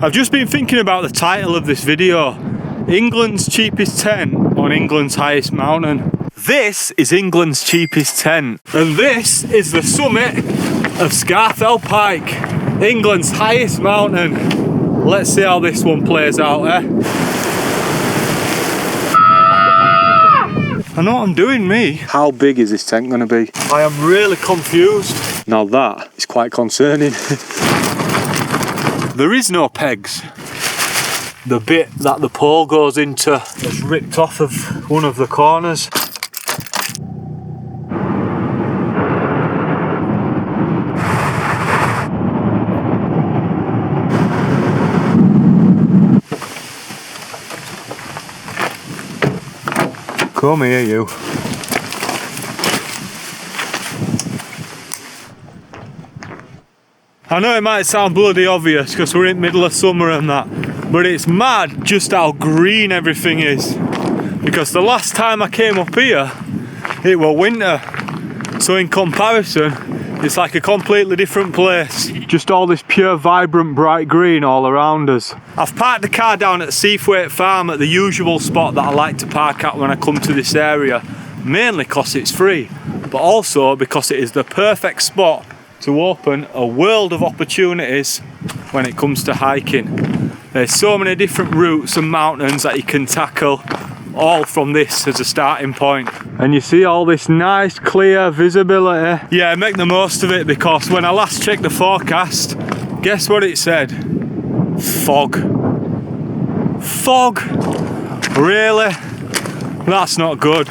I've just been thinking about the title of this video. England's cheapest tent on England's highest mountain. This is England's cheapest tent. And this is the summit of Scafell Pike, England's highest mountain. Let's see how this one plays out, eh? I know what I'm doing, me. How big is this tent gonna be? I am really confused. Now that is quite concerning. There is no pegs. The bit that the pole goes into is ripped off of one of the corners. Come here, you. I know it might sound bloody obvious because we're in the middle of summer and that, but it's mad just how green everything is. Because the last time I came up here, it was winter. So in comparison, it's like a completely different place. Just all this pure, vibrant, bright green all around us. I've parked the car down at Seathwaite Farm at the usual spot that I like to park at when I come to this area. Mainly because it's free, but also because it is the perfect spot to open a world of opportunities when it comes to hiking. There's so many different routes and mountains that you can tackle, all from this as a starting point. And you see all this nice clear visibility. Yeah, make the most of it, because when I last checked the forecast, guess what it said? Fog. Fog? Really? That's not good.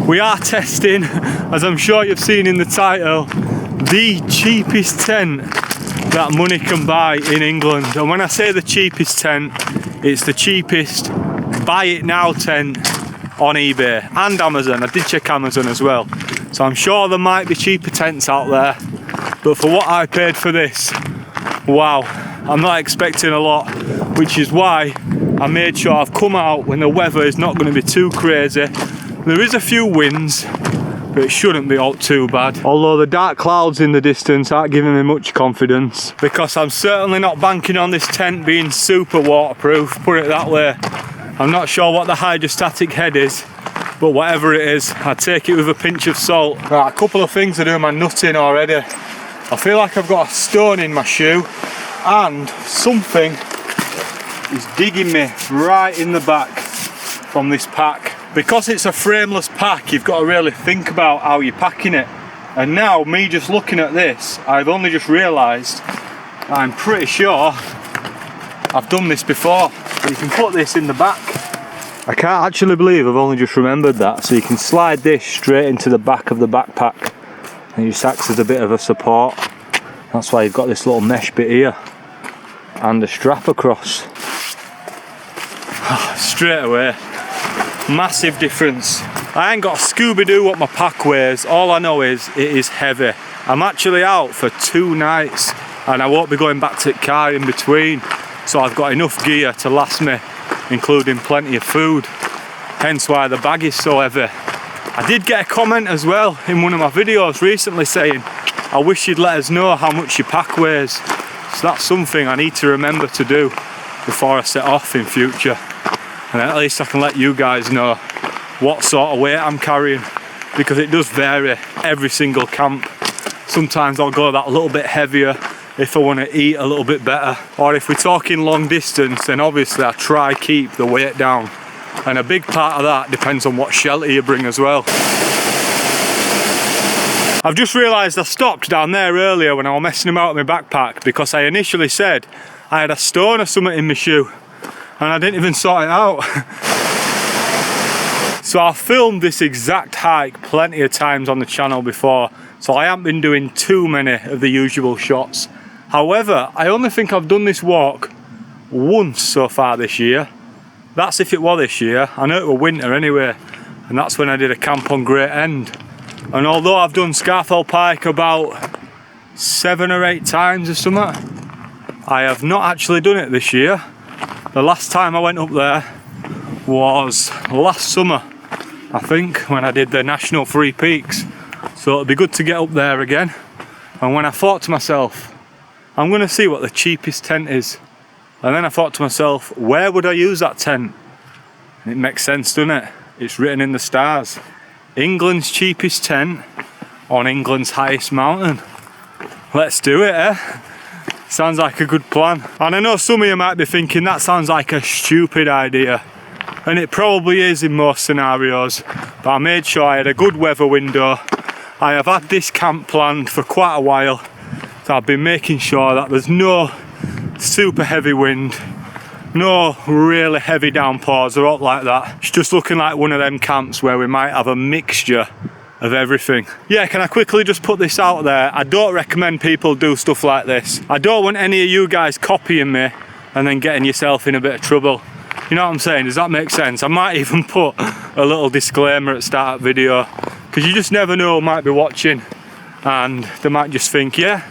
We are testing, as I'm sure you've seen in the title, the cheapest tent that money can buy in England. And when I say the cheapest tent, it's the cheapest buy it now tent on eBay and Amazon. I did check Amazon as well, so I'm sure there might be cheaper tents out there, but for what I paid for this, wow, I'm not expecting a lot, which is why I made sure I've come out when the weather is not going to be too crazy. There is a few winds, but it shouldn't be all too bad. Although the dark clouds in the distance aren't giving me much confidence, because I'm certainly not banking on this tent being super waterproof, put it that way. I'm not sure what the hydrostatic head is, but whatever it is, I take it with a pinch of salt. Right, a couple of things are doing my nutting already. I feel like I've got a stone in my shoe, and something is digging me right in the back from this pack. Because it's a frameless pack, you've got to really think about how you're packing it. And now, me just looking at this, I've only just realised, I'm pretty sure I've done this before. So you can put this in the back. I can't actually believe I've only just remembered that. So you can slide this straight into the back of the backpack, and it just acts as a bit of a support. That's why you've got this little mesh bit here and a strap across. Straight away, massive difference. I ain't got a Scooby-Doo what my pack weighs. All I know is it is heavy. I'm actually out for 2 nights and I won't be going back to the car in between, so I've got enough gear to last me, including plenty of food, hence why the bag is so heavy. I did get a comment as well in one of my videos recently saying, I wish you'd let us know how much your pack weighs. So that's something I need to remember to do before I set off in future. And at least I can let you guys know what sort of weight I'm carrying, because it does vary every single camp. Sometimes I'll go that little bit heavier if I want to eat a little bit better, or if we're talking long distance, then obviously I try keep the weight down, and a big part of that depends on what shelter you bring as well. I've just realised I stopped down there earlier when I was messing about with my backpack, because I initially said I had a stone or something in my shoe and I didn't even sort it out. So I've filmed this exact hike plenty of times on the channel before, so I haven't been doing too many of the usual shots. However, I only think I've done this walk once so far this year. That's if it was this year. I know it was winter anyway, and that's when I did a camp on Great End. And although I've done Scafell Pike about 7 or 8 times or something, I have not actually done it this year. The last time I went up there was last summer, I think, when I did the National Three Peaks. So it'd be good to get up there again. And when I thought to myself, I'm going to see what the cheapest tent is And then I thought to myself, where would I use that tent? It makes sense, doesn't it? It's written in the stars. England's cheapest tent on England's highest mountain. Let's do it, eh? Sounds like a good plan. And I know some of you might be thinking that sounds like a stupid idea. And it probably is in most scenarios. But I made sure I had a good weather window. I have had this camp planned for quite a while. So I've been making sure that there's no super heavy wind, no really heavy downpours or up like that. It's just looking like one of them camps where we might have a mixture of everything. Yeah, can I quickly just put this out there? I don't recommend people do stuff like this. I don't want any of you guys copying me and then getting yourself in a bit of trouble. You know what I'm saying? Does that make sense? I might even put a little disclaimer at the start of the video, because you just never know who might be watching and they might just think, yeah,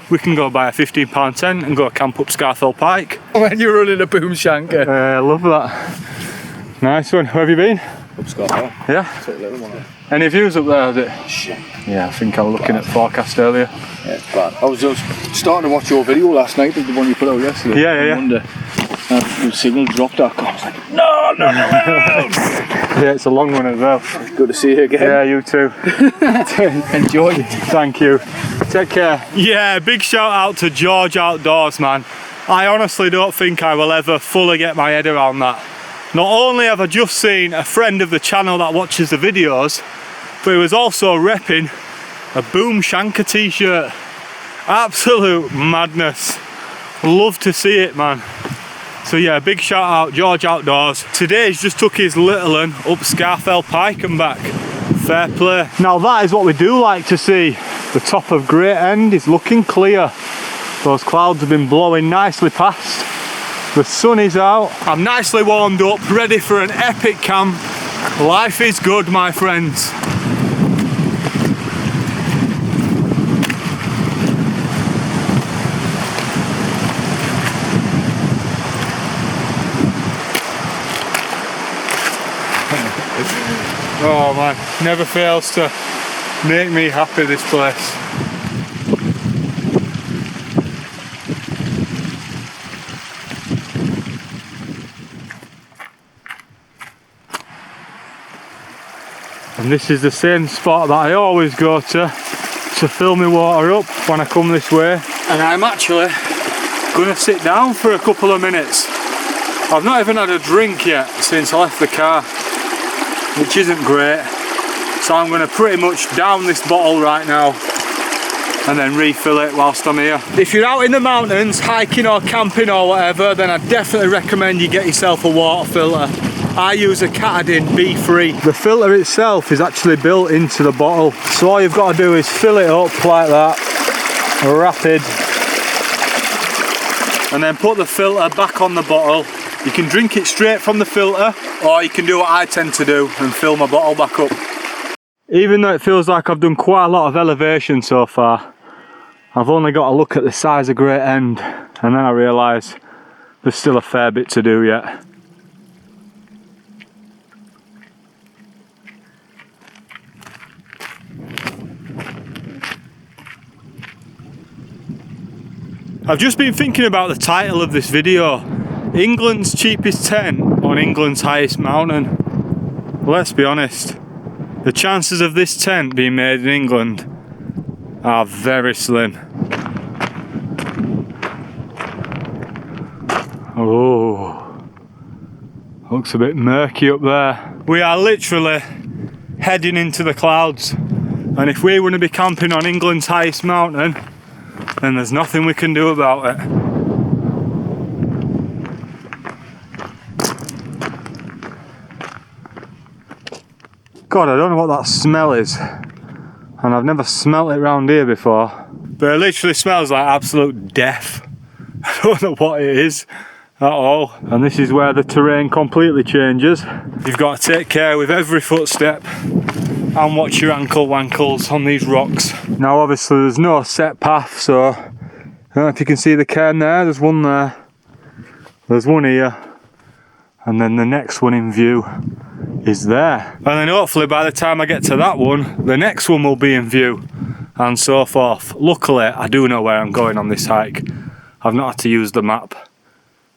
we can go buy a £15 tent and go camp up Scarfell Pike. When you're running a boom shanker. I love that. Nice one. Where have you been? Up Scarfell. Yeah? Took a little one. Any views up there, is it? Shit. Yeah, I think I was looking at the forecast earlier. Yeah, it's bad. I was just starting to watch your video last night, the one you put out yesterday. Yeah. Monday. And the signal dropped out. I was like, no. Yeah, it's a long one as well. Good to see you again. Yeah, you too. Enjoy. Thank you. Take care. Yeah, big shout out to George Outdoors, man. I honestly don't think I will ever fully get my head around that. Not only have I just seen a friend of the channel that watches the videos, but he was also repping a Boom Shanker t-shirt. Absolute madness. Love to see it, man. So yeah, big shout out George Outdoors. Today's just took his little one up Scarfell Pike and back. Fair play. Now that is what we do like to see. The top of Great End is looking clear. Those clouds have been blowing nicely past. The sun is out. I'm nicely warmed up, ready for an epic camp. Life is good, my friends. Oh man, never fails to make me happy, this place. And this is the same spot that I always go to fill my water up when I come this way. And I'm actually going to sit down for a couple of minutes. I've not even had a drink yet since I left the car, which isn't great. So I'm going to pretty much down this bottle right now and then refill it whilst I'm here. If you're out in the mountains, hiking or camping or whatever, then I definitely recommend you get yourself a water filter. I use a Katadyn B3. The filter itself is actually built into the bottle. So all you've got to do is fill it up like that, rapid, and then put the filter back on the bottle. You can drink it straight from the filter, or you can do what I tend to do and fill my bottle back up. Even though it feels like I've done quite a lot of elevation so far, I've only got to look at the size of Great End, and then I realise there's still a fair bit to do yet. I've just been thinking about the title of this video. England's cheapest tent on England's highest mountain. Let's be honest, the chances of this tent being made in England are very slim. Oh, looks a bit murky up there. We are literally heading into the clouds, and if we want to be camping on England's highest mountain, then there's nothing we can do about it. God, I don't know what that smell is, and I've never smelt it around here before, but it literally smells like absolute death. I don't know what it is at all. And this is where the terrain completely changes. You've got to take care with every footstep and watch your ankle wankles on these rocks. Now obviously there's no set path, so I don't know if you can see the cairn there. There's one there, there's one here, and then the next one in view is there. And then hopefully by the time I get to that one, the next one will be in view, and so forth. Luckily I do know where I'm going on this hike. I've not had to use the map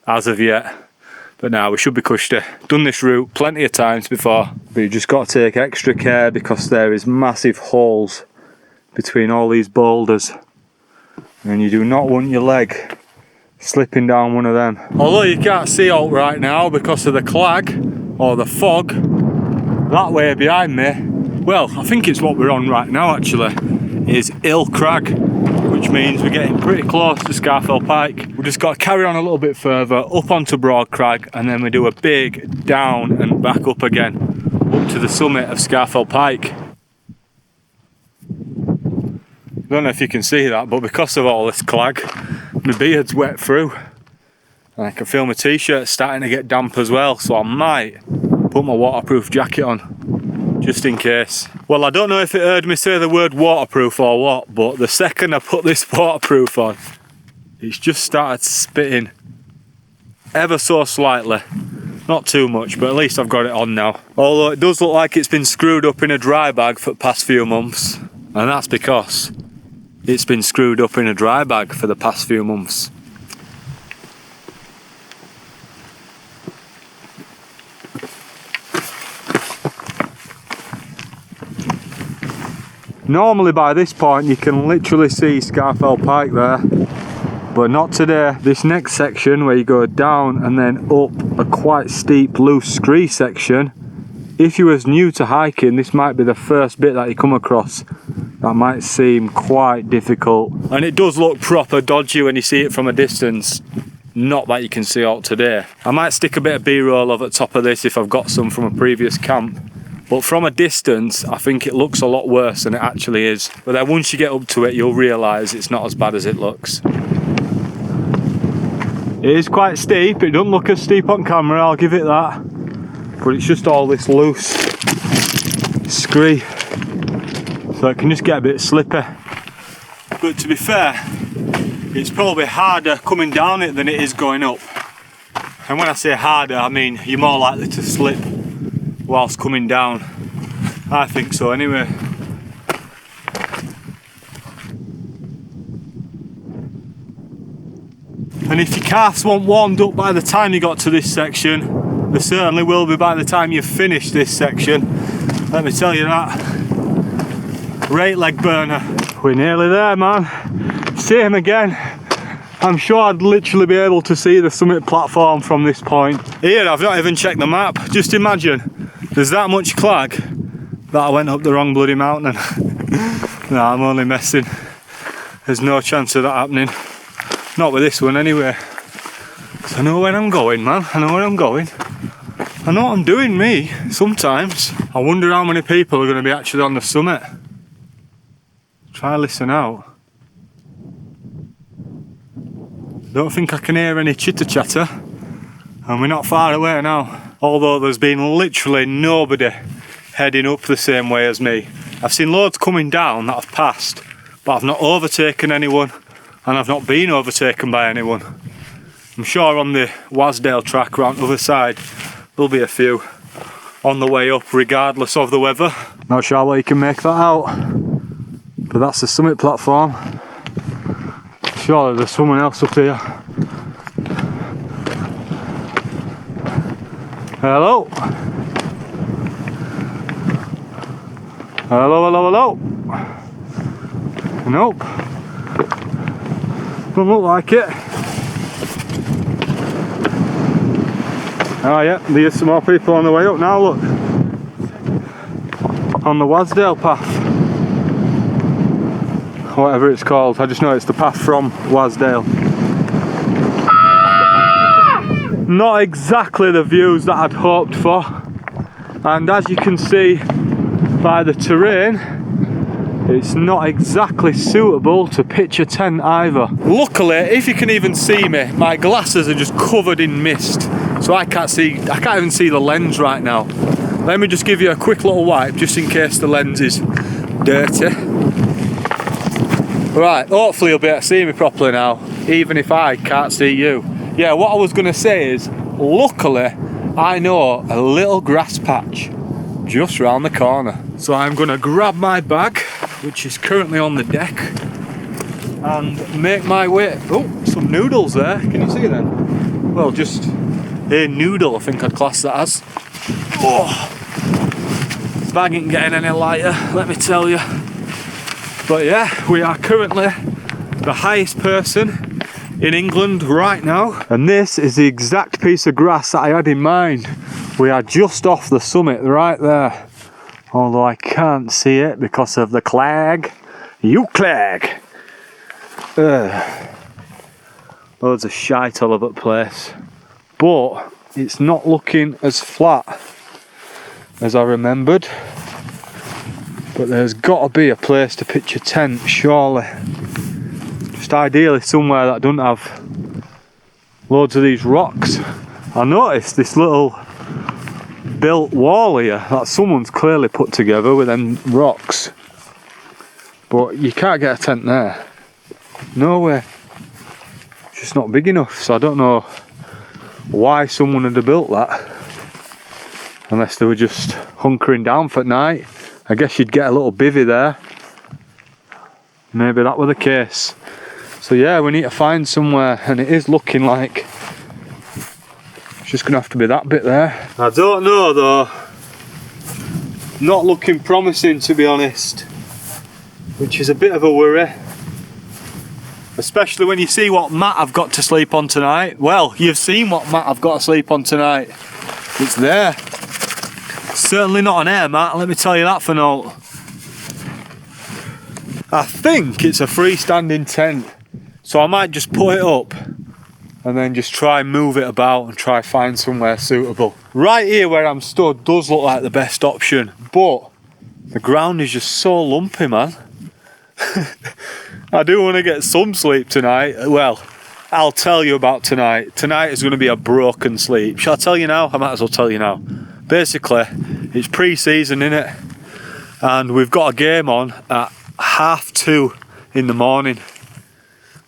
as of yet. But now we should be cushy. Done this route plenty of times before. But you just got to take extra care because there is massive holes between all these boulders. And you do not want your leg slipping down one of them. Although you can't see out right now because of the clag or the fog that way behind me. Well, I think it's what we're on right now actually, is Hill Crag, which means we're getting pretty close to Scafell Pike. We just got to carry on a little bit further up onto Broad Crag, and then we do a big down and back up again, up to the summit of Scafell Pike. I don't know if you can see that, but because of all this clag, my beard's wet through. And I can feel my t-shirt starting to get damp as well, so I might put my waterproof jacket on, just in case. Well, I don't know if it heard me say the word waterproof or what, but the second I put this waterproof on, it's just started spitting ever so slightly. Not too much, but at least I've got it on now. Although it does look like it's been screwed up in a dry bag for the past few months, and that's because it's been screwed up in a dry bag for the past few months. Normally by this point you can literally see Scafell Pike there, but not today. This next section where you go down and then up a quite steep loose scree section, if you was new to hiking, this might be the first bit that you come across. That might seem quite difficult. And it does look proper dodgy when you see it from a distance. Not that you can see out today. I might stick a bit of B-roll over the top of this if I've got some from a previous camp. But from a distance, I think it looks a lot worse than it actually is. But then once you get up to it, you'll realise it's not as bad as it looks. It is quite steep. It doesn't look as steep on camera, I'll give it that. But it's just all this loose scree. So it can just get a bit slippy. But to be fair, it's probably harder coming down it than it is going up. And when I say harder, I mean you're more likely to slip whilst coming down. I think so anyway. And if your calves weren't warmed up by the time you got to this section, they certainly will be by the time you've finished this section. Let me tell you that. Great leg burner. We're nearly there, man. Same again. I'm sure I'd literally be able to see the summit platform from this point. Here, I've not even checked the map. Just imagine, there's that much clag that I went up the wrong bloody mountain. No, I'm only messing. There's no chance of that happening. Not with this one anyway. I know where I'm going, man. I know where I'm going. I know what I'm doing, me, sometimes. I wonder how many people are going to be actually on the summit. Try listen out. Don't think I can hear any chitter chatter, and we're not far away now. Although there's been literally nobody heading up the same way as me. I've seen loads coming down that have passed, but I've not overtaken anyone, and I've not been overtaken by anyone. I'm sure on the Wasdale track around the other side there'll be a few on the way up regardless of the weather. Not sure what you can make that out, but that's the summit platform. Surely there's someone else up here. Hello? Hello, hello, hello? Nope. Don't look like it. Oh yeah, there's some more people on the way up now, look. On the Wasdale path. Whatever it's called, I just know it's the path from Wasdale. Not exactly the views that I'd hoped for, and as you can see by the terrain, it's not exactly suitable to pitch a tent either. Luckily, if you can even see me, my glasses are just covered in mist, so I can't even see the lens right now. Let me just give you a quick little wipe just in case the lens is dirty. Right, hopefully you'll be able to see me properly now, even if I can't see you. Yeah, what I was going to say is, luckily, I know a little grass patch just round the corner. So I'm going to grab my bag, which is currently on the deck, and make my way... Oh, some noodles there, can you see them? well, just a noodle, I think I'd class that as. Oh, bag ain't getting any lighter, let me tell you. But yeah, we are currently the highest person in England right now. And this is the exact piece of grass that I had in mind. We are just off the summit right there. Although I can't see it because of the clag. You clag! Loads of shite all over the place. But it's not looking as flat as I remembered. But there's got to be a place to pitch a tent, surely. Just ideally somewhere that doesn't have loads of these rocks. I noticed this little built wall here that someone's clearly put together with them rocks. But you can't get a tent there. No way. It's just not big enough, so I don't know why someone had built that. Unless they were just hunkering down for night. I guess you'd get a little bivvy there. Maybe that were the case. So yeah, we need to find somewhere, and it is looking like it's just gonna have to be that bit there. I don't know though. Not looking promising, to be honest. Which is a bit of a worry. Especially when you see what mat I've got to sleep on tonight. Well, you've seen what mat I've got to sleep on tonight. It's there. Certainly not an air mat, let me tell you that for now. I think it's a freestanding tent. So I might just put it up and then just try and move it about and try find somewhere suitable. Right here where I'm stood does look like the best option, but the ground is just so lumpy, man. I do want to get some sleep tonight. Well, I'll tell you about tonight. Tonight is going to be a broken sleep. Shall I tell you now? I might as well tell you now. Basically, it's pre-season, innit? And we've got a game on at 2:30 in the morning,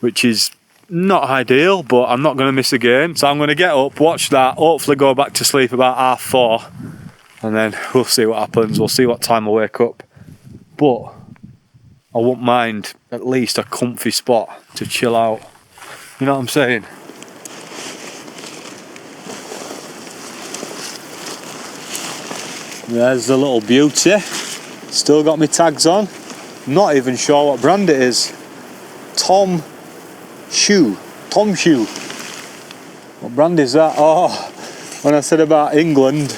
which is not ideal, but I'm not going to miss a game. So I'm going to get up, watch that, hopefully go back to sleep about 4:30, and then we'll see what happens. We'll see what time I wake up. But I won't mind at least a comfy spot to chill out. You know what I'm saying? There's the little beauty. Still got my tags on. Not even sure what brand it is. Tom Shoe. What brand is that? Oh, when I said about England.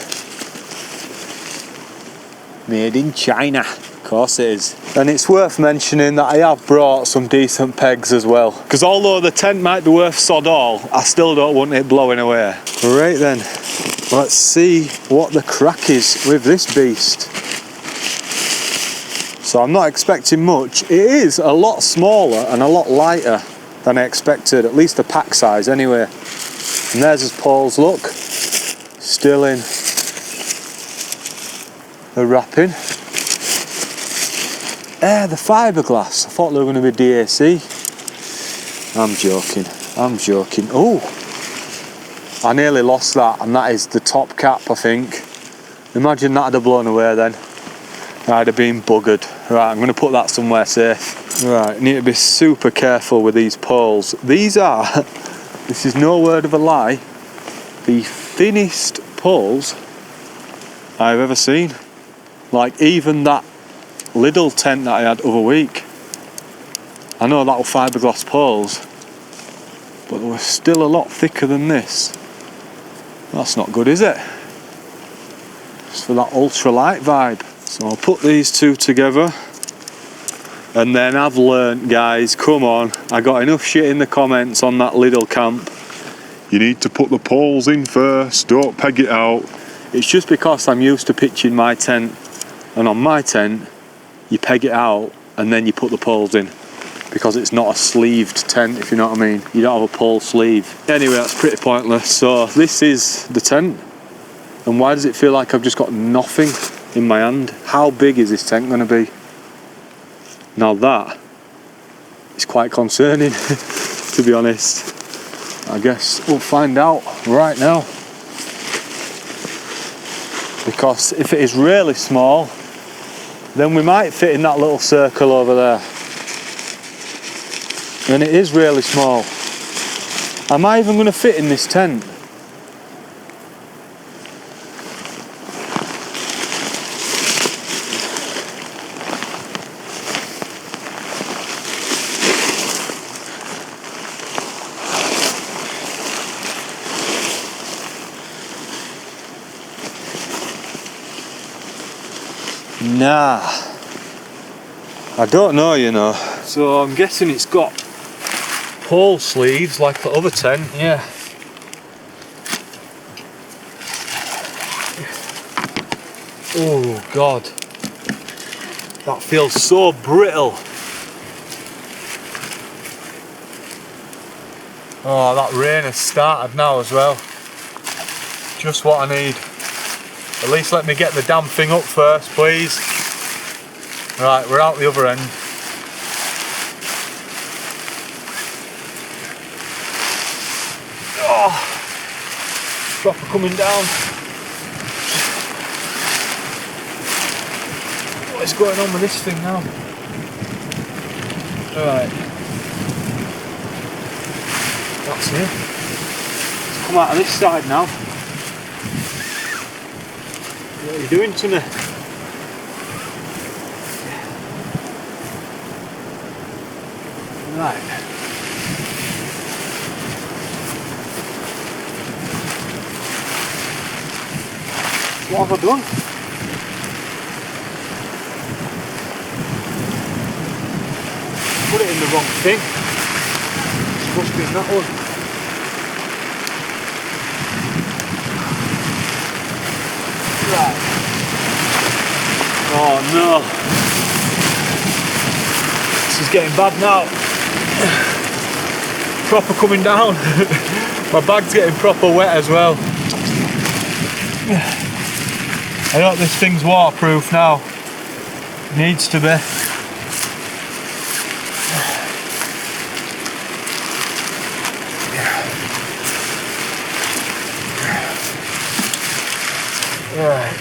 Made in China. Of course it is. And it's worth mentioning that I have brought some decent pegs as well. Because although the tent might be worth sod all, I still don't want it blowing away. Right then, let's see what the crack is with this beast. So I'm not expecting much. It is a lot smaller and a lot lighter than I expected, at least the pack size anyway. And there's his poles, look. Still in the wrapping. The fiberglass. I thought they were going to be DAC. I'm joking. Oh, I nearly lost that, and that is the top cap, I think. Imagine that had have blown away then. I'd have been buggered. Right, I'm going to put that somewhere safe. Right, need to be super careful with these poles. These are, this is no word of a lie, the thinnest poles I've ever seen. Like even that little tent that I had other week. I know that were fiberglass poles, but they were still a lot thicker than this. That's not good, is it? Just for that ultralight vibe. So I'll put these two together, and then I've learnt, guys, come on, I got enough shit in the comments on that little camp. You need to put the poles in first, don't peg it out. It's just because I'm used to pitching my tent, and on my tent you peg it out and then you put the poles in, because it's not a sleeved tent, if you know what I mean. You don't have a pole sleeve. Anyway, that's pretty pointless. So this is the tent, and why does it feel like I've just got nothing in my hand? How big is this tent going to be? Now that is quite concerning, to be honest. I guess we'll find out right now. Because if it is really small, then we might fit in that little circle over there. And it is really small. Am I even going to fit in this tent? Nah, I don't know, you know. So I'm guessing it's got pole sleeves like the other tent, yeah. Oh God, that feels so brittle. Oh, that rain has started now as well. Just what I need. At least let me get the damn thing up first, please. Right, we're out the other end. Oh, proper coming down. What is going on with this thing now? Right. That's it. Let's come out of this side now. What are you doing to me? Right. What have I done? Put it in the wrong thing. It's supposed to be in that one. Right. Oh no. This is getting bad now. Proper coming down. My bag's getting proper wet as well. I hope this thing's waterproof now. Needs to be. Right.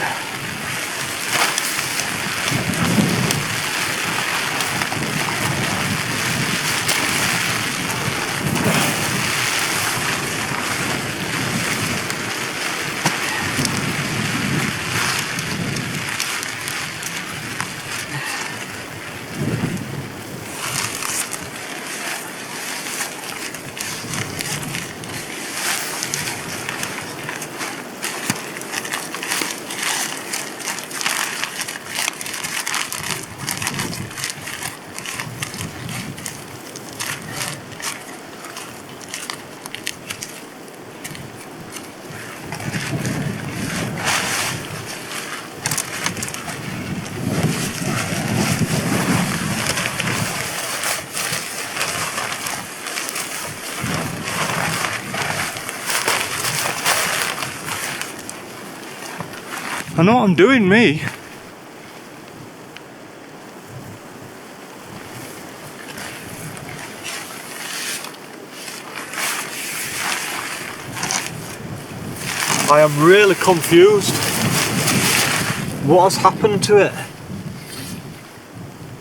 I know what I'm doing, me. I am really confused. What has happened to it?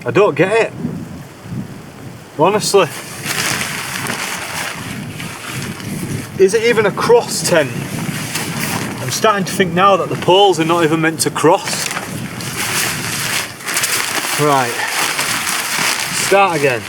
I don't get it. Honestly. Is it even a cross tent? I'm starting to think now that the poles are not even meant to cross. Right. Start again.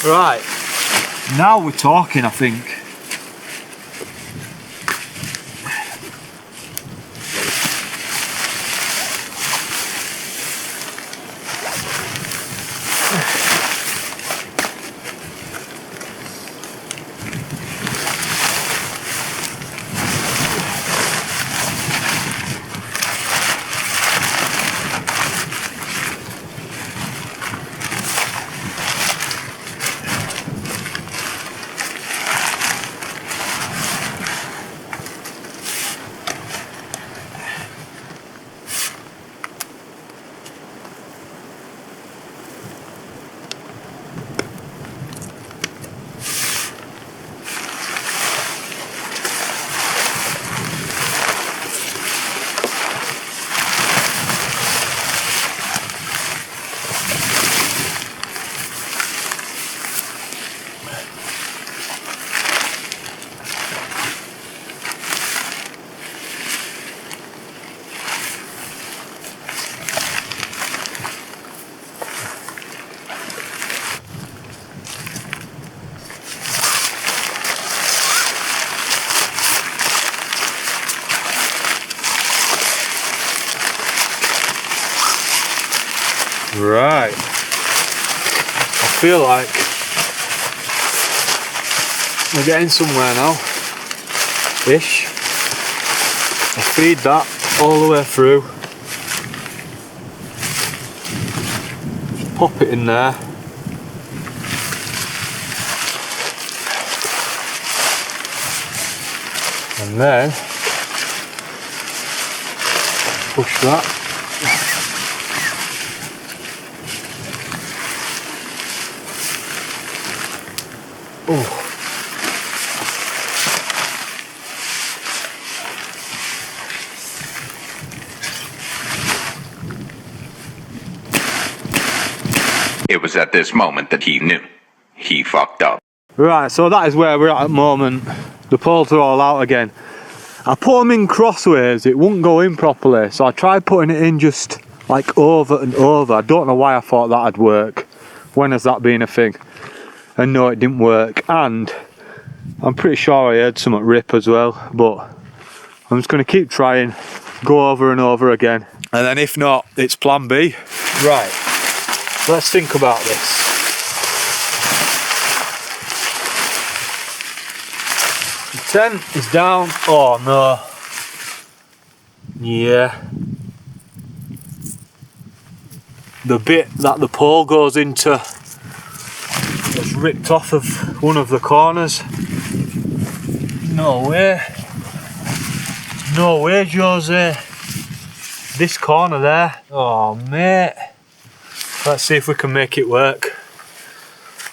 Right, now we're talking, I think. Right, I feel like we're getting somewhere now, ish. I feed that all the way through, just pop it in there, and then push that. Oh. It was at this moment that he knew. He fucked up. Right, so that is where we're at the moment. The poles are all out again. I put them in crossways, it wouldn't go in properly, so I tried putting it in just like over and over. I don't know why I thought that'd work. When has that been a thing? And no, it didn't work. And I'm pretty sure I heard something rip as well, but I'm just going to keep trying, go over and over again, and then if not, it's plan B. Right, let's think about this. The tent is down. Oh no. Yeah. The bit that the pole goes into was ripped off of one of the corners. No way. No way, Jose. This corner there. Oh, mate. Let's see if we can make it work.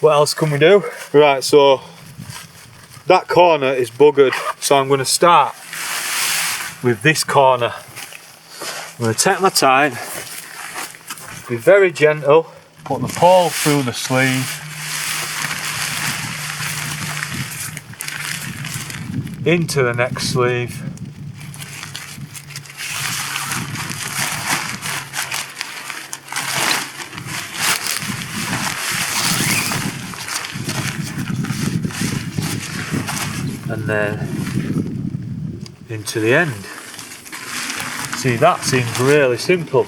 What else can we do? Right, so that corner is buggered. So I'm going to start with this corner. I'm going to take my time, be very gentle, put the pole through the sleeve, into the next sleeve, and then into the end. See, that seems really simple.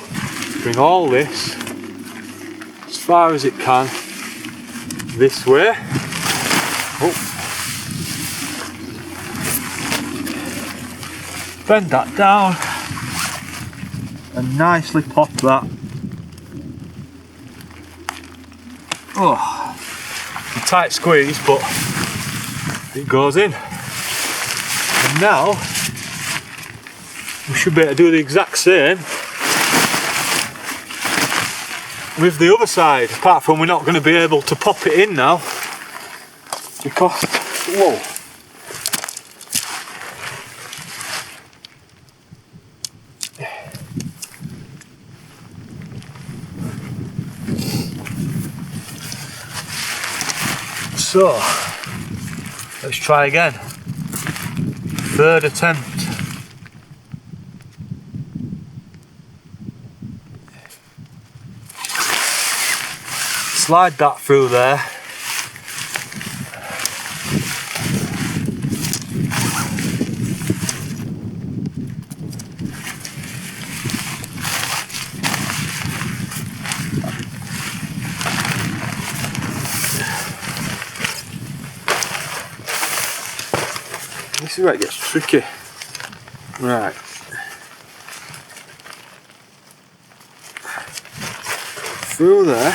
Bring all this as far as it can this way. Oh. Bend that down and nicely pop that. Oh, a tight squeeze, but it goes in. And now we should be able to do the exact same with the other side, apart from we're not going to be able to pop it in now because, whoa. So, let's try again. Third attempt. Slide that through there. This is where it gets tricky. Right. Through there.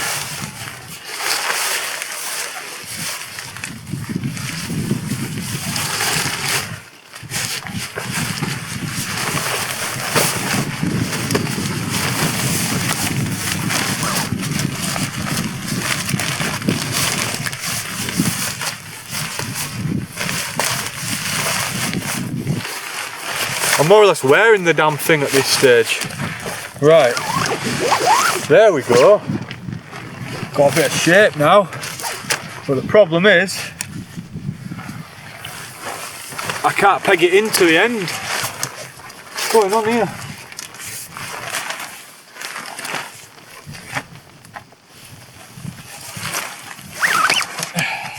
I'm more or less wearing the damn thing at this stage. Right, there we go. Got a bit of shape now, but the problem is I can't peg it into the end. What's going on here?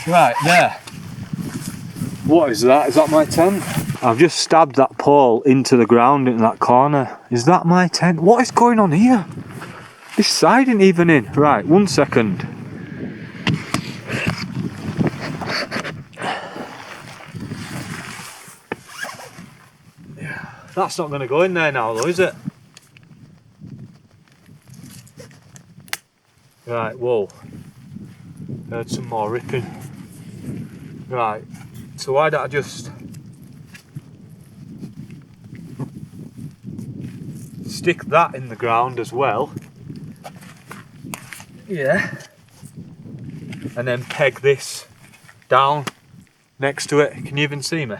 Right, there. What is that? Is that my tent? I've just stabbed that pole into the ground in that corner. Is that my tent? What is going on here? This side isn't even in. Right, 1 second. That's not going to go in there now though, is it? Right, whoa. Heard some more ripping. Right, so why don't I just stick that in the ground as well. Yeah. And then peg this down next to it. Can you even see me?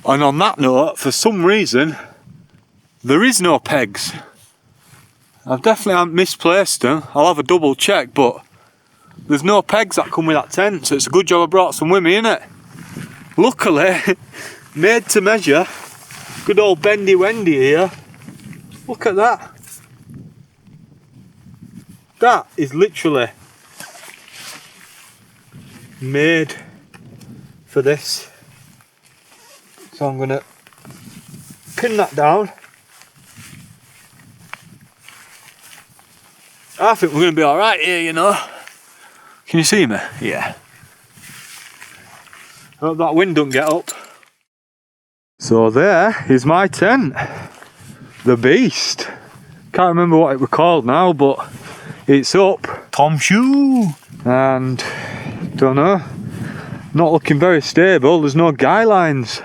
And on that note, for some reason, there is no pegs. I've definitely misplaced them. I'll have a double check, but there's no pegs that come with that tent, so it's a good job I brought some with me, innit? Luckily, made to measure. Good old bendy Wendy here. Look at that. That is literally made for this. So I'm gonna pin that down. I think we're gonna be alright here, you know. Can you see me? Yeah. Hope that wind don't get up. So there is my tent. The Beast. Can't remember what it was called now, but it's up. Tom Shoe. And don't know. Not looking very stable. There's no guy lines.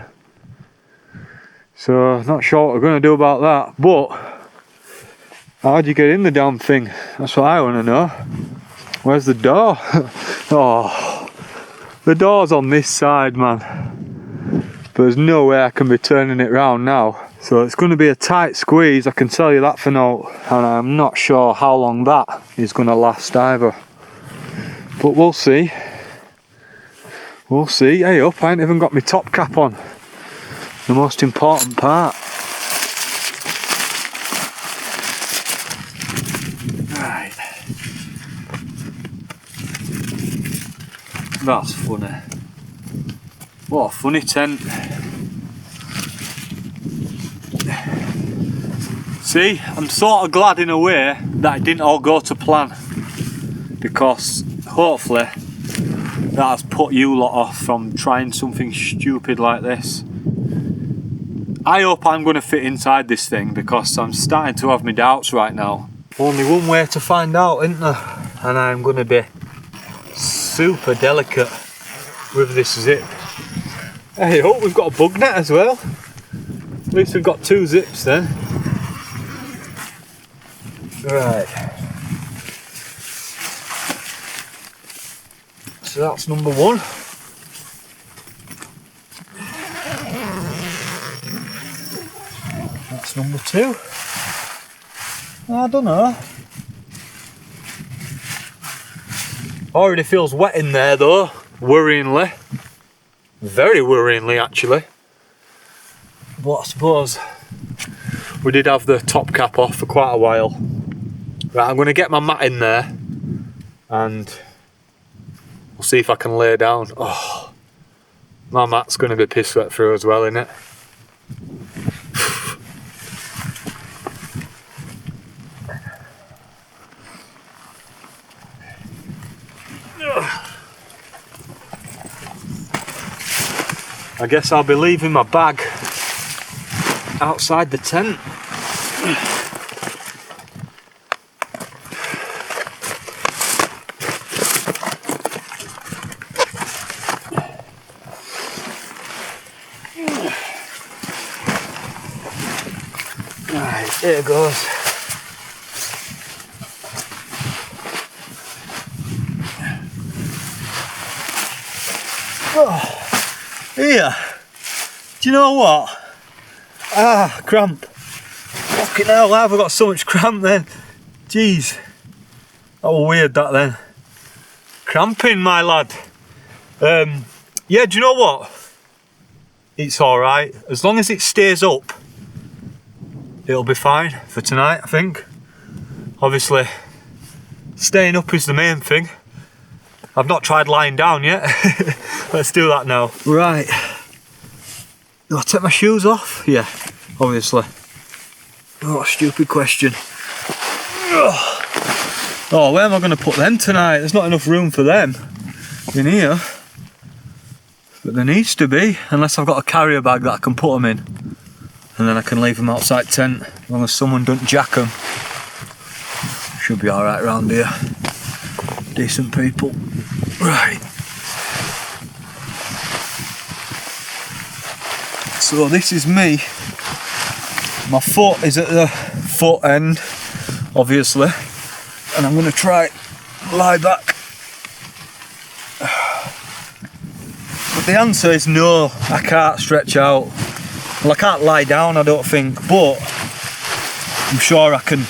So not sure what we're going to do about that. But how do you get in the damn thing? That's what I want to know. Where's the door? Oh, the door's on this side, man. But there's no way I can be turning it round now. So it's going to be a tight squeeze, I can tell you that for now. And I'm not sure how long that is going to last either. But we'll see. We'll see. Hey up, I ain't even got my top cap on. The most important part. Right. That's funny. What a funny tent. See, I'm sort of glad in a way that it didn't all go to plan, because hopefully that has put you lot off from trying something stupid like this. I hope I'm going to fit inside this thing, because I'm starting to have my doubts right now. Only one way to find out, isn't there? And I'm going to be super delicate with this zip. Hey, oh, we've got a bug net as well. At least we've got 2 zips then. Right. So that's number 1. That's number 2. I don't know. Already feels wet in there though, worryingly. Very worryingly actually. But I suppose we did have the top cap off for quite a while. Right, I'm going to get my mat in there and we'll see if I can lay down. Oh, my mat's going to be piss wet through as well, innit? I guess I'll be leaving my bag outside the tent. Right, here it goes. Oh, here. Do you know what? Ah, cramp. Fucking hell, I've got so much cramp then. Jeez. That was weird that then. Cramping, my lad. Yeah, do you know what? It's alright. As long as it stays up, it'll be fine for tonight, I think. Obviously, staying up is the main thing. I've not tried lying down yet. Let's do that now. Right. Do I take my shoes off? Yeah, obviously. Oh, what a stupid question. Oh, where am I going to put them tonight? There's not enough room for them in here. But there needs to be, unless I've got a carrier bag that I can put them in. And then I can leave them outside tent, as long as someone doesn't jack them. Should be alright around here. Decent people. Right. So this is me. My foot is at the foot end, obviously. And I'm going to try lie back. But the answer is no, I can't stretch out. Well, I can't lie down, I don't think, but I'm sure I can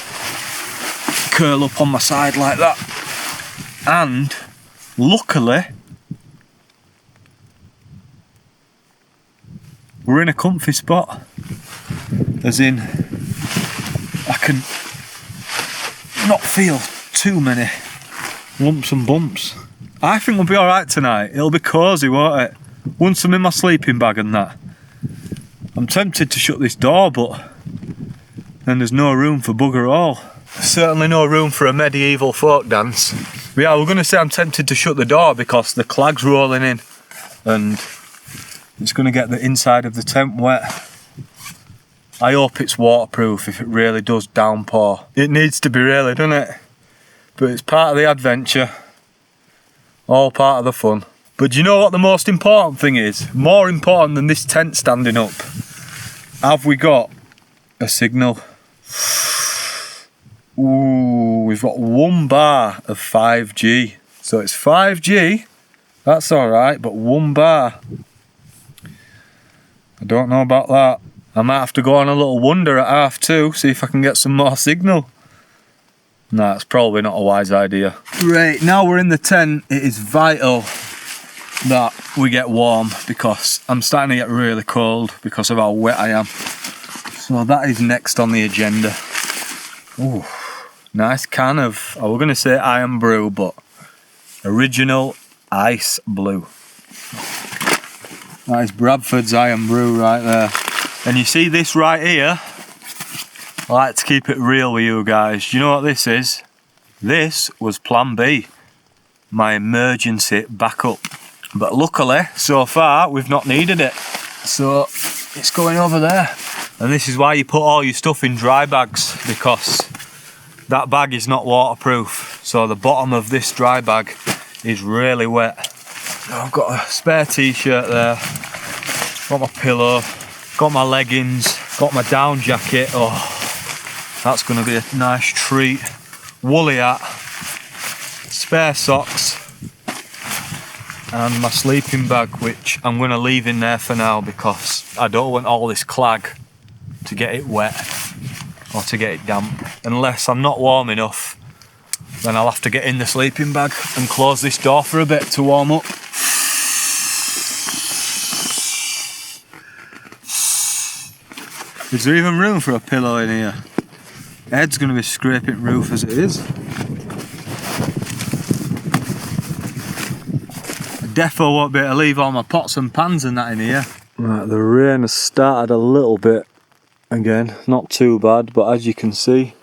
curl up on my side like that. And luckily, we're in a comfy spot. As in, I can not feel too many lumps and bumps. I think we'll be alright tonight. It'll be cosy, won't it? Once I'm in my sleeping bag and that. I'm tempted to shut this door, but then there's no room for bugger all. Certainly no room for a medieval folk dance. But yeah, we're going to say I'm tempted to shut the door because the clag's rolling in and it's going to get the inside of the tent wet. I hope it's waterproof if it really does downpour. It needs to be really, doesn't it? But it's part of the adventure. All part of the fun. But do you know what the most important thing is? More important than this tent standing up. Have we got a signal? Ooh, we've got 1 bar of 5G. So it's 5G, that's alright, but 1 bar. I don't know about that. I might have to go on a little wander at 2:30, see if I can get some more signal. No, it's probably not a wise idea. Right, now we're in the tent, it is vital that we get warm because I'm starting to get really cold because of how wet I am. So that is next on the agenda. Ooh, nice can of, I was going to say Iron Brew, but original ice blue. That is Bradford's Iron Brew right there. And you see this right here? I like to keep it real with you guys. Do you know what this is? This was Plan B, my emergency backup. But luckily, so far, we've not needed it. So it's going over there. And this is why you put all your stuff in dry bags, because that bag is not waterproof. So the bottom of this dry bag is really wet. I've got a spare t-shirt there, got my pillow, got my leggings, got my down jacket. Oh, that's going to be a nice treat. Woolly hat, spare socks, and my sleeping bag, which I'm going to leave in there for now because I don't want all this clag to get it wet or to get it damp. Unless I'm not warm enough, then I'll have to get in the sleeping bag and close this door for a bit to warm up. Is there even room for a pillow in here? Ed's going to be scraping roof as it is. I defo won't be able to leave all my pots and pans and that in here. Right, the rain has started a little bit again, not too bad, but as you can see,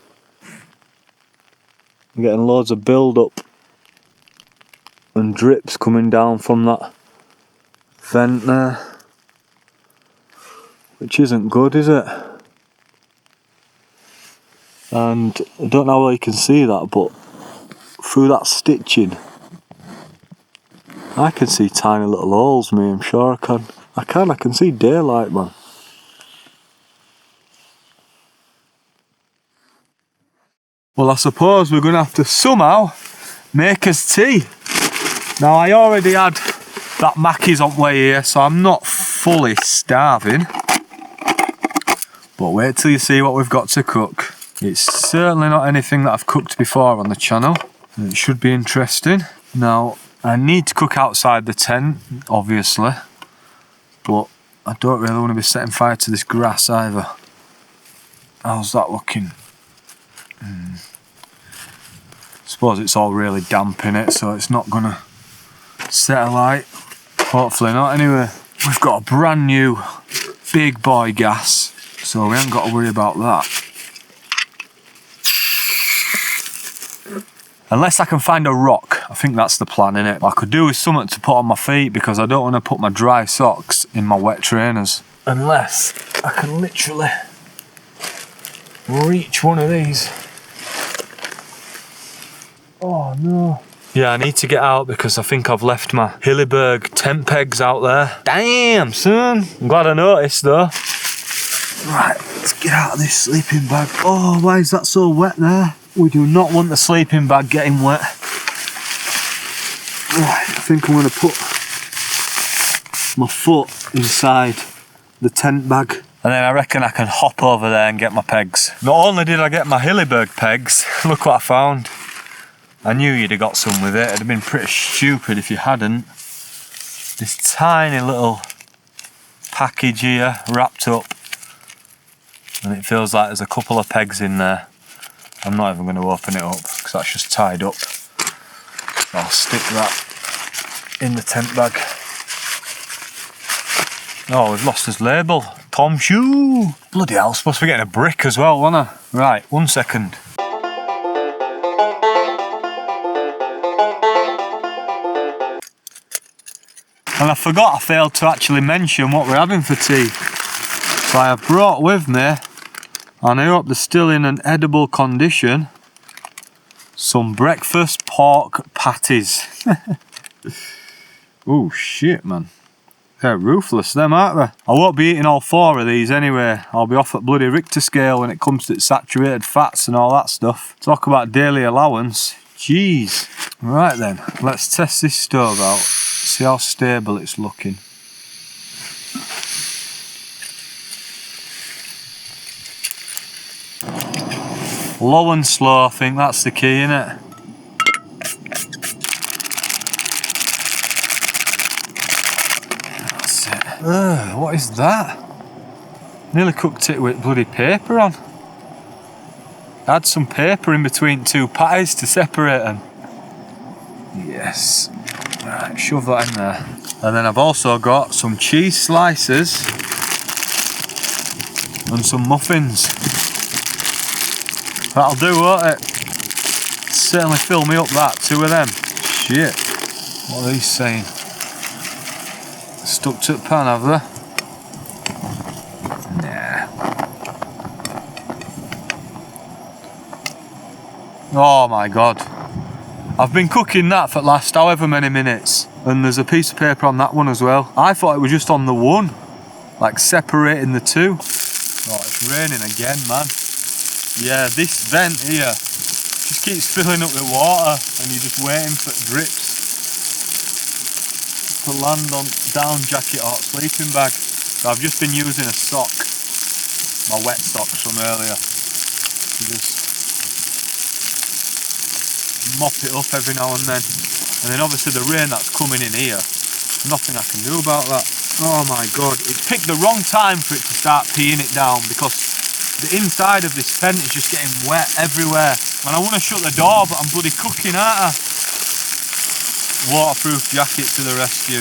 I'm getting loads of build up and drips coming down from that vent there. which isn't good, is it? And I don't know how you can see that, but through that stitching I can see tiny little holes, me, I'm sure I can. I can see daylight, man. Well, I suppose we're going to have to somehow make us tea. Now, I already had that Mackey's on way here, so I'm not fully starving. But wait till you see what we've got to cook. It's certainly not anything that I've cooked before on the channel. It should be interesting. Now, I need to cook outside the tent, obviously. But I don't really want to be setting fire to this grass either. How's that looking? I suppose it's all really damp in it, so it's not gonna set alight. Hopefully not. Anyway, we've got a brand new big boy gas, so we haven't got to worry about that. Unless I can find a rock, I think that's the plan, innit? What I could do is something to put on my feet because I don't want to put my dry socks in my wet trainers. Unless I can literally reach one of these. Oh no. Yeah, I need to get out because I think I've left my Hilleberg tent pegs out there. Damn, son. I'm glad I noticed though. Right, let's get out of this sleeping bag. Oh, why is that so wet there? We do not want the sleeping bag getting wet. Right, I think I'm going to put my foot inside the tent bag. And then I reckon I can hop over there and get my pegs. Not only did I get my Hilleberg pegs, look what I found. I knew you'd have got some with it. It'd have been pretty stupid if you hadn't. This tiny little package here, wrapped up. And it feels like there's a couple of pegs in there. I'm not even going to open it up because that's just tied up. I'll stick that in the tent bag. Oh, we've lost his label. Tom Shoe. Bloody hell, supposed to be getting a brick as well, wasn't I? Right, 1 second. And I forgot, I failed to actually mention what we're having for tea. So I have brought with me, and I hope they're still in an edible condition, some breakfast pork patties. Oh shit, man. They're ruthless, them, aren't they? I won't be eating all 4 of these anyway. I'll be off at bloody Richter scale when it comes to saturated fats and all that stuff. Talk about daily allowance. Jeez. Right then, let's test this stove out. See how stable it's looking. Low and slow, I think that's the key, innit? That's it. What is that? Nearly cooked it with bloody paper on. Add some paper in between 2 patties to separate them. Yes. Right, shove that in there. And then I've also got some cheese slices and some muffins. That'll do, won't it? Certainly fill me up that, 2 of them. Shit. What are these saying? Stuck to the pan, have they? Nah. Oh my god. I've been cooking that for the last however many minutes. And there's a piece of paper on that one as well. I thought it was just on the one. Like separating the 2. Oh, it's raining again, man. Yeah, this vent here just keeps filling up with water and you're just waiting for drips to land on down jacket or sleeping bag. So I've just been using a sock, my wet socks from earlier, to just mop it up every now and then. And then obviously the rain that's coming in here, nothing I can do about that. Oh my god, it's picked the wrong time for it to start peeing it down because the inside of this tent is just getting wet everywhere. And I want to shut the door, but I'm bloody cooking, aren't I? Waterproof jacket to the rescue.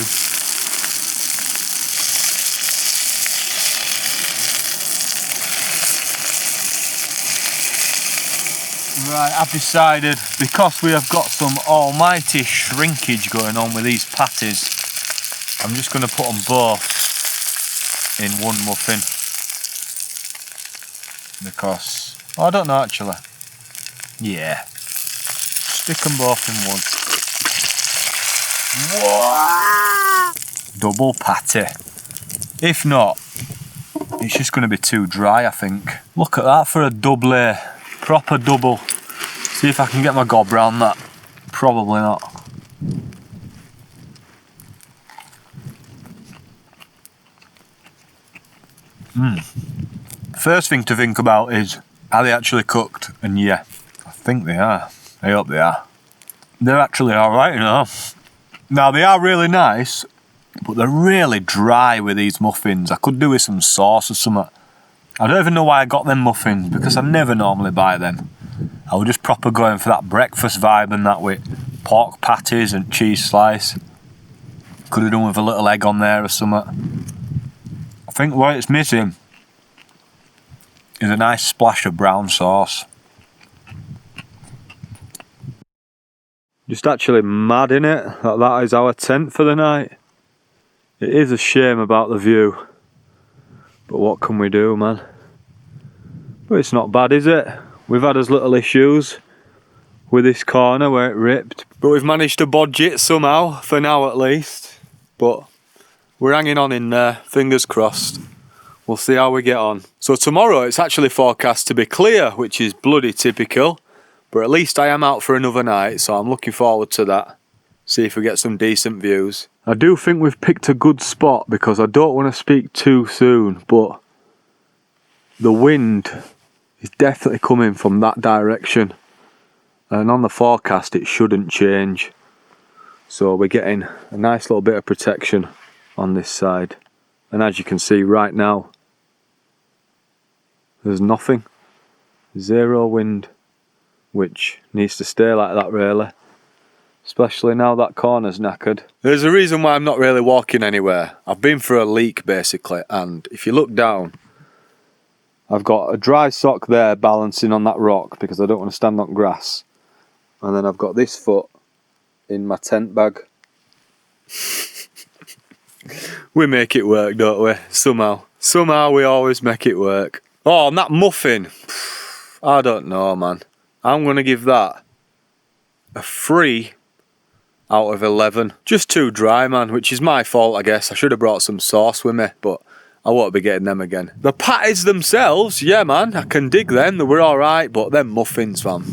Right, I've decided, because we have got some almighty shrinkage going on with these patties, I'm just going to put them both in one muffin. because, oh, I don't know actually. Yeah, stick them both in one. Whoa. Double patty. If not, it's just going to be too dry, I think. Look at that for a double, proper double. See if I can get my gob round that. Probably not. First thing to think about is, are they actually cooked? And yeah, I think they are. I hope they are. They're actually alright, you know. Now they are really nice, but they're really dry with these muffins. I could do with some sauce or something. I don't even know why I got them muffins, because I never normally buy them. I was just proper going for that breakfast vibe and that with pork patties and cheese slice. Could have done with a little egg on there or something. I think what it's missing is a nice splash of brown sauce. Just actually mad, innit, that is our tent for the night. It is a shame about the view, but what can we do, man? But it's not bad, is it? We've had as little issues with this corner where it ripped, but we've managed to bodge it somehow, for now at least. But we're hanging on in there, fingers crossed. We'll see how we get on. So tomorrow it's actually forecast to be clear, which is bloody typical. But at least I am out for another night, so I'm looking forward to that. See if we get some decent views. I do think we've picked a good spot, because I don't want to speak too soon, but the wind is definitely coming from that direction. And on the forecast it shouldn't change. So we're getting a nice little bit of protection on this side. And as you can see right now, there's nothing. Zero wind. Which needs to stay like that really, especially now that corner's knackered. There's a reason why I'm not really walking anywhere. I've been for a leak basically, and if you look down, I've got a dry sock there balancing on that rock because I don't want to stand on grass, and then I've got this foot in my tent bag. We make it work, don't we? Somehow we always make it work. Oh, and that muffin, I don't know, man. I'm going to give that a 3 out of 11. Just too dry, man, which is my fault, I guess. I should have brought some sauce with me, but I won't be getting them again. The patties themselves, yeah, man, I can dig them. They were alright, but them muffins, man,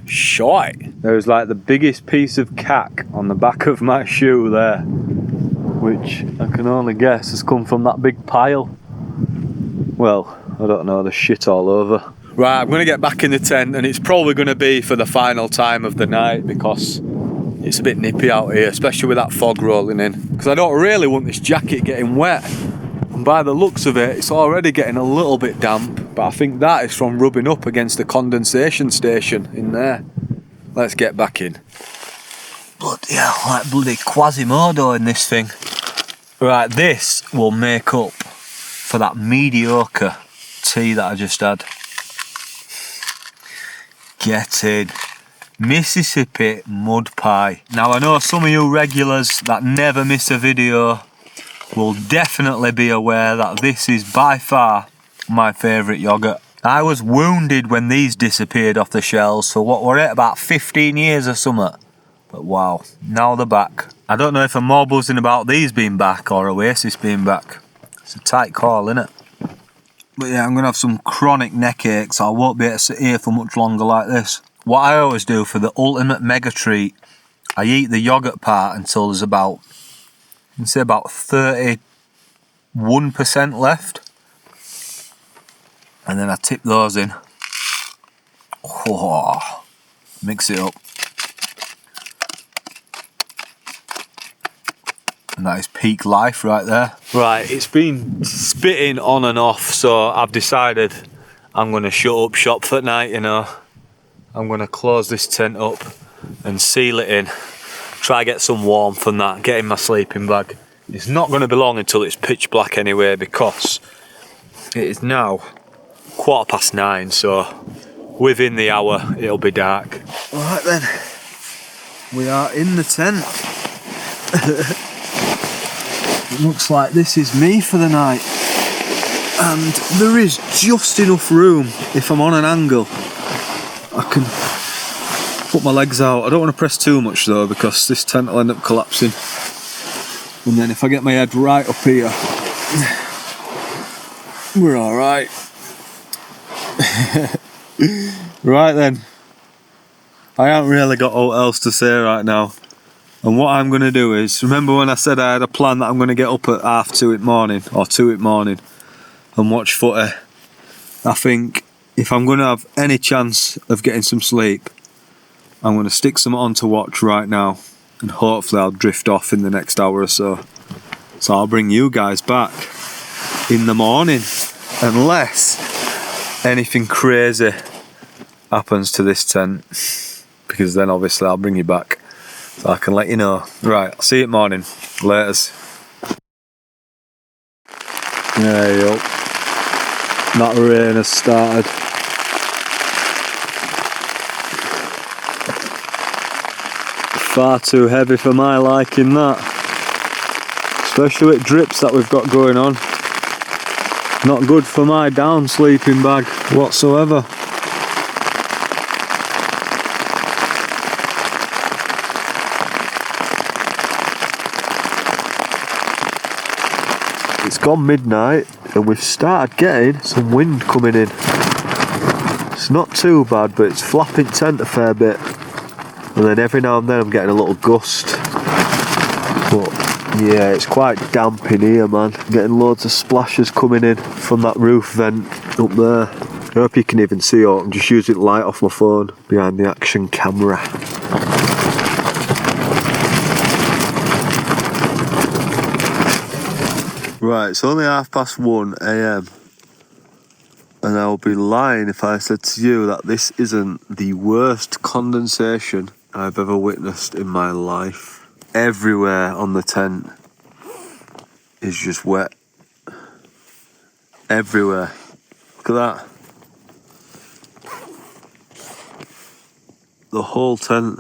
shite. There was like the biggest piece of cack on the back of my shoe there, which I can only guess has come from that big pile. Well, I don't know, there's shit all over. Right, I'm going to get back in the tent, and it's probably going to be for the final time of the night because it's a bit nippy out here, especially with that fog rolling in. Because I don't really want this jacket getting wet. And by the looks of it, it's already getting a little bit damp, but I think that is from rubbing up against the condensation station in there. Let's get back in. Bloody hell, like bloody Quasimodo in this thing. Right, this will make up for that mediocre tea that I just had. Get in. Mississippi mud pie. Now I know some of you regulars that never miss a video will definitely be aware that this is by far my favourite yoghurt. I was wounded when these disappeared off the shelves for what were it, about 15 years or something. But wow, now they're back. I don't know if I'm more buzzing about these being back or Oasis being back. It's a tight call, innit? But yeah, I'm going to have some chronic neck aches, so I won't be able to sit here for much longer like this. What I always do for the ultimate mega treat, I eat the yoghurt part until there's about, you can say about 31% left. And then I tip those in. Oh, mix it up. And that is peak life right there. Right, it's been spitting on and off, so I've decided I'm going to shut up shop for night, you know. I'm going to close this tent up and seal it in. Try get some warmth from that, get in my sleeping bag. It's not going to be long until it's pitch black anyway, because it is now 9:15, so within the hour it'll be dark. Alright then, we are in the tent. It looks like this is me for the night. and there is just enough room. If I'm on an angle, I can put my legs out. I don't want to press too much though, because this tent will end up collapsing. And then if I get my head right up here, we're alright. Right then, I haven't really got all else to say right now. And what I'm going to do is, remember when I said I had a plan that I'm going to get up at 2:30 in the morning, or 2 in the morning, and watch footy? I think if I'm going to have any chance of getting some sleep, I'm going to stick some on to watch right now, and hopefully I'll drift off in the next hour or so. So I'll bring you guys back in the morning, unless anything crazy happens to this tent, because then obviously I'll bring you back so I can let you know. Right, I'll see you at morning. Laters. There you go. That rain has started. Far too heavy for my liking, that. Especially with drips that we've got going on. Not good for my down sleeping bag whatsoever. It's gone midnight and we've started getting some wind coming in. It's not too bad, but it's flapping tent a fair bit. And then every now and then I'm getting a little gust. But yeah, it's quite damp in here, man. I'm getting loads of splashes coming in from that roof vent up there. I hope you can even see it. I'm just using light off my phone behind the action camera. Right, it's only 1:30 AM. And I would be lying if I said to you that this isn't the worst condensation I've ever witnessed in my life. Everywhere on the tent is just wet. Everywhere. Look at that. The whole tent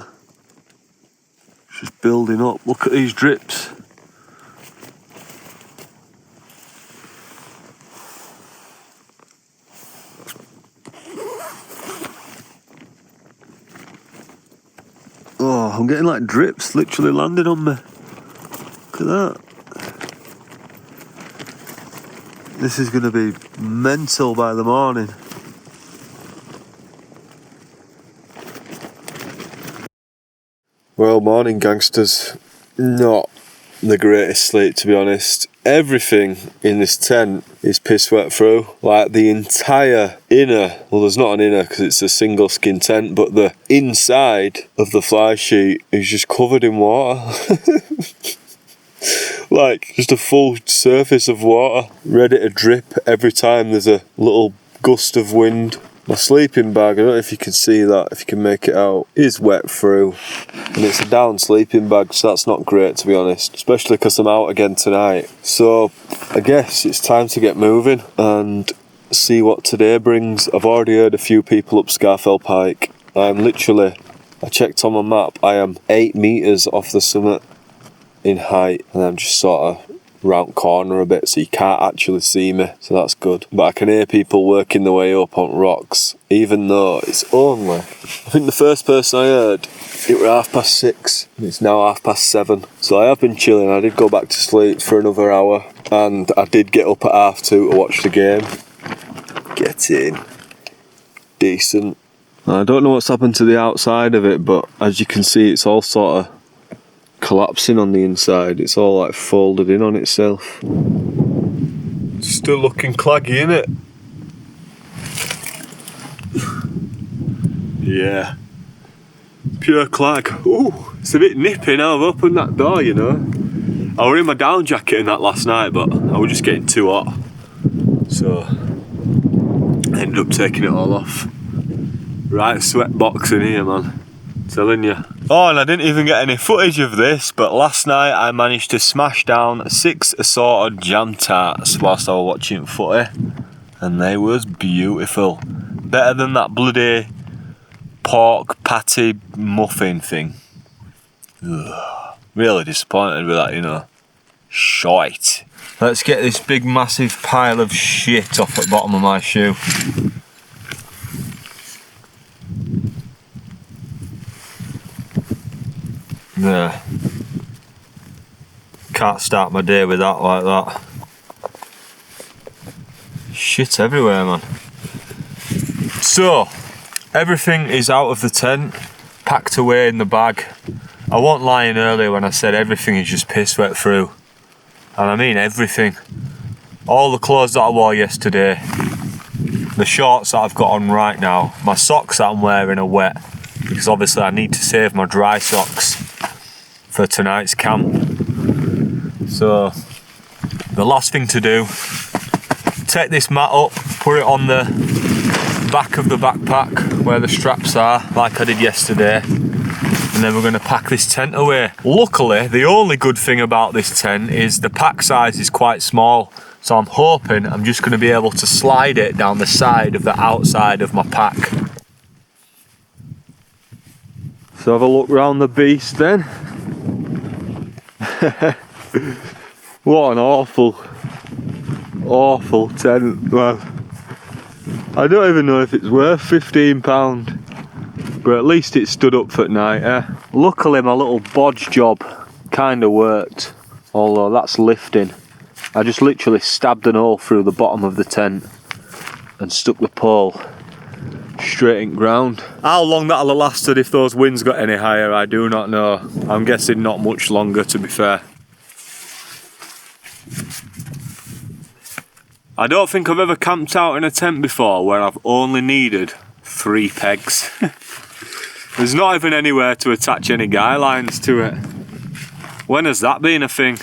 is just building up. Look at these drips. Oh, I'm getting like drips literally landing on me. Look at that. This is going to be mental by the morning. Well, morning gangsters. Not the greatest sleep, to be honest. Everything in this tent is piss wet through. Like the entire inner, well there's not an inner because it's a single skin tent, but the inside of the fly sheet is just covered in water. Like just a full surface of water, ready to drip every time there's a little gust of wind. My sleeping bag, I don't know if you can see that, if you can make it out, is wet through. And it's a down sleeping bag, so that's not great, to be honest. Especially because I'm out again tonight. So I guess it's time to get moving and see what today brings. I've already heard a few people up Scarfell Pike. I'm literally, I checked on my map, I am 8 metres off the summit in height. And I'm just sort of round corner a bit, so you can't actually see me, so that's good. But I can hear people working their way up on rocks, even though it's only, I think the first person I heard, it was 6:30 and it's now 7:30. So I have been chilling. I did go back to sleep for another hour and I did get up at 2:30 to watch the game. Get in. Decent. I don't know what's happened to the outside of it, but as you can see, it's all sort of collapsing on the inside. It's all like folded in on itself. Still looking claggy, innit? Yeah. Pure clag. Ooh, it's a bit nippy now. I've opened that door, you know. I was in my down jacket in that last night, but I was just getting too hot. So I ended up taking it all off. Right sweat box in here, man. Telling you. Oh, and I didn't even get any footage of this, but last night I managed to smash down 6 assorted jam tarts whilst I was watching footy, and they was beautiful. Better than that bloody pork patty muffin thing. Ugh. Really disappointed with that, you know. Shite. Let's get this big massive pile of shit off the bottom of my shoe. There. Can't start my day with that like that. Shit everywhere, man. So, everything is out of the tent, packed away in the bag. I wasn't lying earlier when I said everything is just piss wet through. And I mean everything. All the clothes that I wore yesterday, the shorts that I've got on right now, my socks that I'm wearing are wet, because obviously I need to save my dry socks for tonight's camp. So, the last thing to do, take this mat up, put it on the back of the backpack where the straps are, like I did yesterday, and then we're going to pack this tent away. Luckily, the only good thing about this tent is the pack size is quite small, so I'm hoping I'm just going to be able to slide it down the side of the outside of my pack. So have a look round the beast then. What an awful tent, man. I don't even know if it's worth £15, but at least it stood up for night, eh? Luckily my little bodge job kinda worked, although that's lifting. I just literally stabbed an hole through the bottom of the tent and stuck the pole straight in ground. How long that'll have lasted if those winds got any higher, I do not know. I'm guessing not much longer, to be fair. I don't think I've ever camped out in a tent before where I've only needed 3 pegs. There's not even anywhere to attach any guy lines to it. When has that been a thing?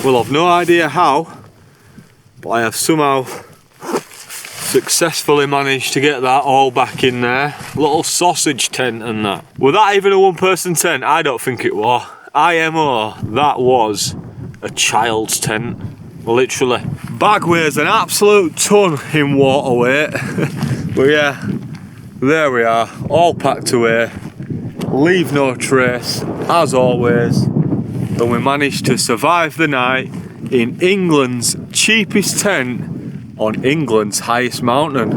Well, I've no idea how, but I have somehow successfully managed to get that all back in there. Little sausage tent and that. Was that even a one-person tent? I don't think it was. IMO, that was a child's tent, literally. Bag weighs an absolute ton in water weight. But yeah, there we are, all packed away. Leave no trace, as always. And we managed to survive the night in England's cheapest tent on England's highest mountain.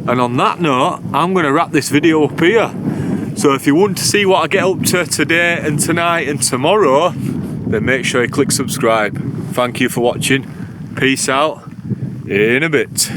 And on that note, I'm going to wrap this video up here. So if you want to see what I get up to today and tonight and tomorrow, then make sure you click subscribe. Thank you for watching. Peace out in a bit.